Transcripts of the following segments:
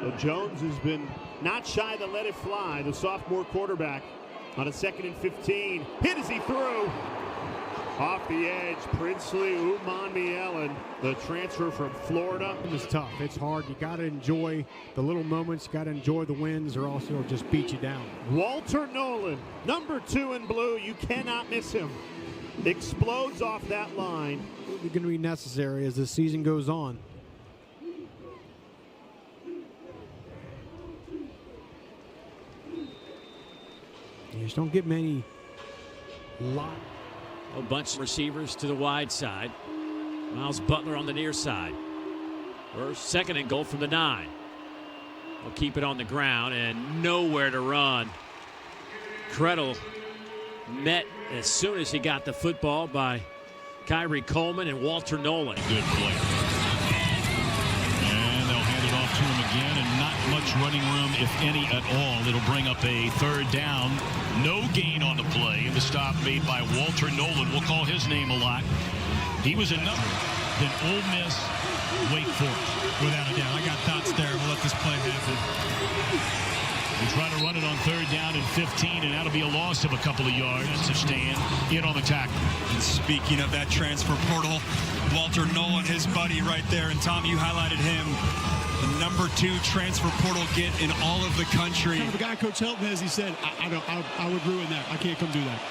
Well, Jones has been not shy to let it fly. The sophomore quarterback on a 2nd and 15. Hit as he threw. Off the edge, Princely Umanmielen, the transfer from Florida. It's tough. It's hard. You got to enjoy the little moments. You got to enjoy the wins, or else it'll just beat you down. Walter Nolen, number 2 in blue. You cannot miss him. Explodes off that line. It's going to be necessary as the season goes on. You just don't get many A bunch of receivers to the wide side. Miles Butler on the near side. First, 2nd and goal from the 9. They'll keep it on the ground and nowhere to run. Kretel met as soon as he got the football by Kyrie Coleman and Walter Nolen. Good play. And they'll hand it off to him again, and not much running room, if any at all. It'll bring up a 3rd down. No gain on the play. The stop made by Walter Nolen. We'll call his name a lot. He was another than Ole Miss, Wake Forest. Without a doubt. I got thoughts there. We'll let this play happen. We try to run it on 3rd down and 15, and that'll be a loss of a couple of yards to stand in on the tackle. And speaking of that transfer portal, Walter Nolen, his buddy right there, and Tom, you highlighted him. The number 2 transfer portal get in all of the country. Kind of a guy Coach Helton has, he said, I would ruin that. I can't come do that.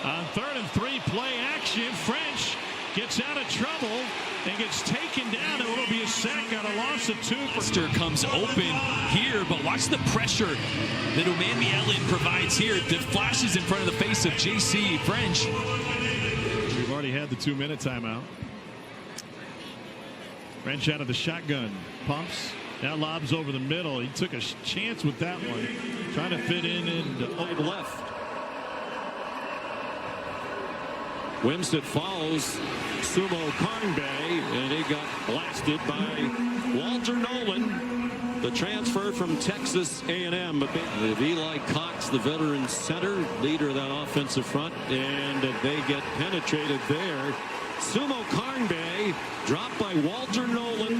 On 3rd and 3, play action. French gets out of trouble and gets taken down. It will be a sack on a loss of 2. Lester comes open here, but watch the pressure that Umanmielen provides here. That flashes in front of the face of J.C. French. We've already had the 2-minute timeout. French out of the shotgun, pumps, now lobs over the middle. He took a chance with that one, trying to fit in and over the left. Wimstead follows Sumo Karnbay, and he got blasted by Walter Nolen, the transfer from Texas A&M. But Eli Cox, the veteran center, leader of that offensive front, and they get penetrated there. Sumo Karnbay dropped by Walter Nolen,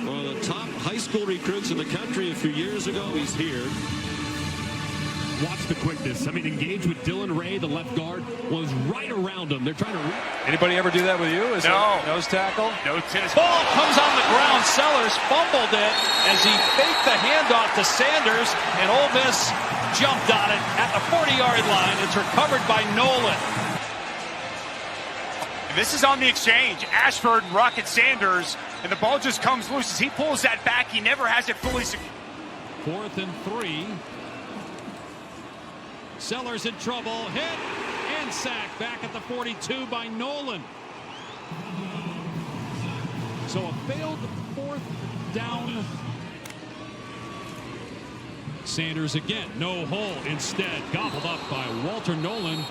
one of the top high school recruits in the country a few years ago. He's here. Watch the quickness. I mean, engage with Dylan Ray, the left guard, was right around him. They're trying to... Anybody ever do that with you? Is no. Nose tackle? No tennis. Ball comes on the ground. Sellers fumbled it as he faked the handoff to Sanders, and Ole Miss jumped on it at the 40-yard line. It's recovered by Nolan. And this is on the exchange. Ashford, Rocket Sanders, and the ball just comes loose. As he pulls that back, he never has it fully secured. 4th and 3. Sellers in trouble. Hit and sacked back at the 42 by Nolan. So a failed 4th down. Sanders again. No hole. Instead, gobbled up by Walter Nolen.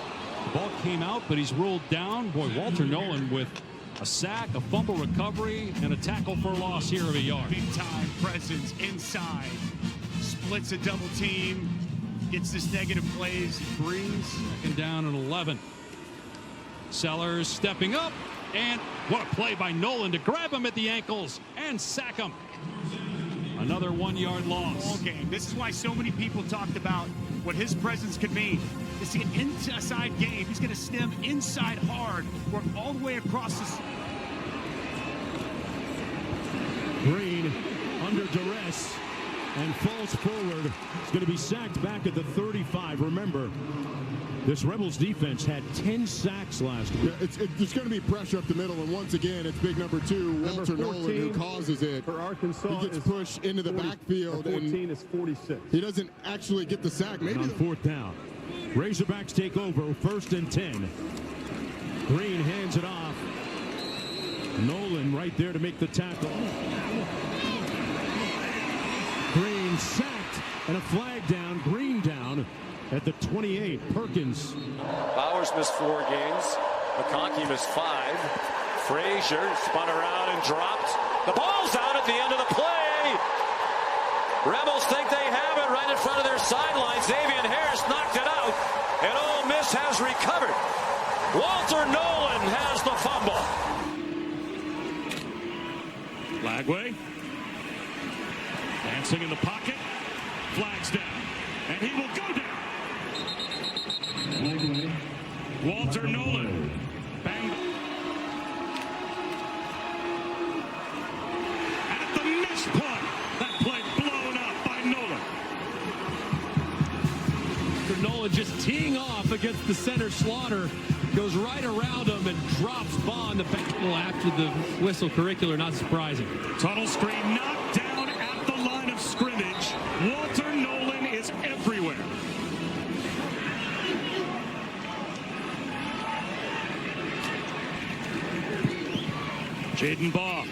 The ball came out, but he's ruled down. Boy, Walter Nolen with a sack, a fumble recovery, and a tackle for loss here of a yard. Big time presence inside. Splits a double team. Gets this negative plays. Brings. Second down and 11. Sellers stepping up. And what a play by Nolan to grab him at the ankles and sack him. Another 1-yard loss. Ball game. This is why so many people talked about what his presence could mean. It's an inside game. He's going to stem inside hard, work all the way across the... Green under duress and falls forward. He's going to be sacked back at the 35. Remember, this Rebels defense had 10 sacks last week. Yeah, it's going to be pressure up the middle, and once again, it's big number 2, Walter Nolen, who causes it. For Arkansas, he gets pushed into the backfield, 14 is 46. He doesn't actually get the sack. Maybe on 4th down. Razorbacks take over, 1st and 10. Green hands it off. Nolan right there to make the tackle. Green sacked and a flag down. Green down at the 28. Perkins. Bowers missed 4 games. McConkey missed 5. Frazier spun around and dropped. The ball's out at the end of the play. Rebels think they have it right in front of their sidelines. Xavier Harris knocked it out, and Ole Miss has recovered. Walter Nolen has the fumble. Lagway Dancing in the pocket. Flags down. And he will go down. Walter Nolen. Bang. At the miss punt. That play blown up by Nolan. Nolan just teeing off against the center Slaughter. Goes right around him and drops Bond the back. Well, after the whistle curricular, not surprising. Tunnel screen knocked down at the line of scrimmage. Walter Nolen is everywhere. Jaden Baugh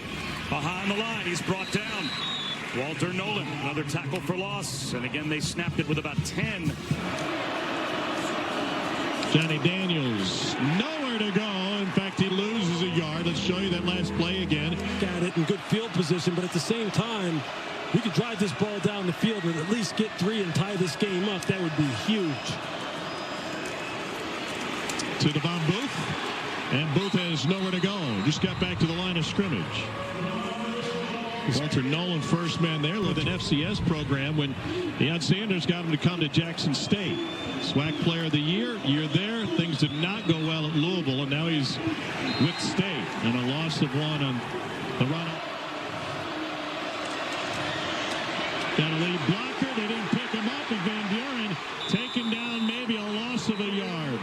behind the line. He's brought down. Walter Nolen, another tackle for loss. And again, they snapped it with about 10. Johnny Daniels, nowhere to go. In fact, he loses a yard. Let's show you that last play again. Got it in good field position, but at the same time, we could drive this ball down the field and at least get 3 and tie this game up. That would be huge. To Devon Booth, and Booth has nowhere to go. Just got back to the line of scrimmage. Walter Nolen, first man there with an FCS program when Deion Sanders got him to come to Jackson State. SWAC Player of the Year there. Things did not go well at Louisville, and now he's with State. And a loss of 1 on the run. Got a lead blocker. They didn't pick him up, and Van Buren taken down, maybe a loss of a yard.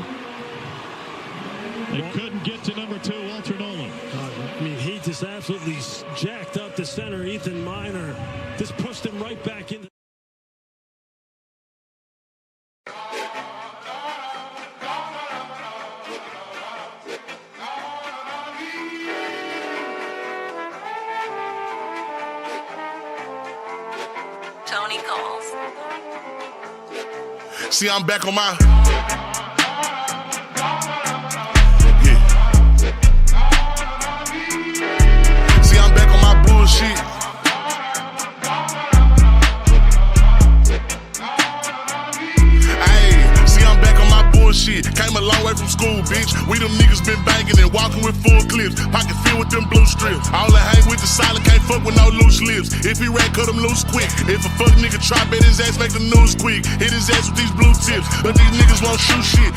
They couldn't get to number 2, Walter Nolen. I mean, he just absolutely jacked up the center, Ethan Minor. Just pushed him right back into. Tony calls. See, I'm back on my. Shit. Ayy, see I'm back on my bullshit. Came a long way from school, bitch. We them niggas been banging and walking with full clips. Pocket filled with them blue strips. All I hang with the silent, can't fuck with no loose lips. If he rat, cut him loose quick. If a fuck nigga try, bet his ass make the news quick. Hit his ass with these blue tips, but these niggas won't shoot shit.